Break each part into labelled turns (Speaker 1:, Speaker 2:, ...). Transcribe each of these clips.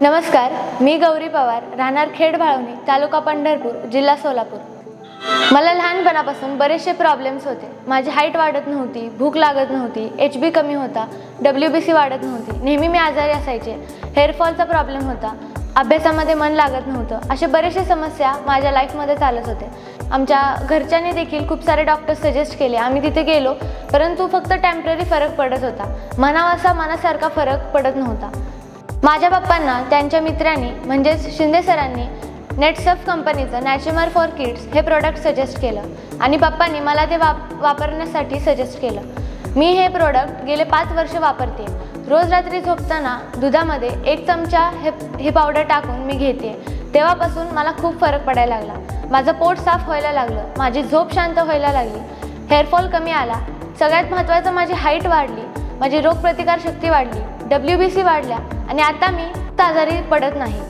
Speaker 1: नमस्कार, मी गौरी पवार, राहणार खेड भाळवणी, तालुका पंढरपूर, जिल्हा सोलापूर। मला लहानपणापासून बरेचसे प्रॉब्लेम्स होते। माझी हाईट वाढत नव्हती, भूक लागत नव्हती, HB कमी होता, WBC वाढत नव्हती, नेहमी मी आजारी असायचे, हेअर फॉलचा प्रॉब्लेम होता, अभ्यासामध्ये मन लागत नव्हतं। असे बरेचसे समस्या माझ्या लाईफमध्ये चालत होते। आमच्या घरच्यांनी देखील खूप सारे डॉक्टर्स सजेस्ट केले। आम्ही तिथे गेलो, परंतु फक्त टेम्पररी फरक पडत होता, म्हणावा मनासारखा फरक पडत नव्हता। माझ्या पप्पांना त्यांच्या मित्रांनी म्हणजेच शिंदे सरांनी नेटसर्फ कंपनीचं नॅचुमर फॉर किड्स हे प्रोडक्ट सजेस्ट केलं आणि पप्पांनी मला ते वापरण्यासाठी सजेस्ट केलं। मी हे प्रोडक्ट गेले 5 वर्ष वापरते। रोज रात्री झोपताना दुधामध्ये 1 चमचा हे पावडर टाकून मी घेते। तेव्हापासून मला खूप फरक पडायला लागला। माझं पोट साफ व्हायला लागलं, माझी झोप शांत व्हायला लागली, हेअरफॉल कमी आला, सगळ्यात महत्त्वाचं माझी हाईट वाढली, माझी रोगप्रतिकारशक्ती वाढली, WBC वाढल्या आणि आता मी आजारी पडत नाही।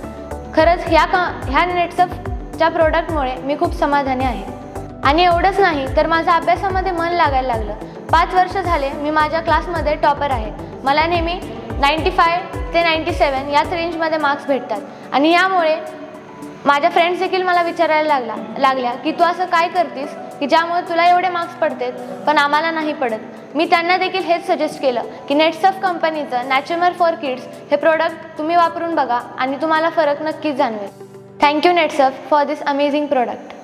Speaker 1: खरंच ह्या नेटसर्फच्या प्रोडक्टमुळे मी खूप समाधानी आहे। आणि एवढंच नाही तर माझ्या अभ्यासामध्ये मन लागायला लागलं। 5 वर्ष झाले मी माझ्या क्लासमध्ये टॉपर आहे। मला नेहमी 95 ते 97 याच रेंजमध्ये मार्क्स भेटतात आणि यामुळे माझ्या फ्रेंड्स देखील मला विचारायला लागल्या की तू असं काय करतीस की ज्यामुळे तुला एवढे मार्क्स पडतात पण आम्हाला नाही पडत। मी त्यांना देखील हेच सजेस्ट केलं की नेटसर्फ कंपनीचं नॅचुमर फॉर किड्स हे प्रोडक्ट तुम्ही वापरून बघा आणि तुम्हाला फरक नक्कीच जाणवेल। Thank you Netsurf for this amazing product.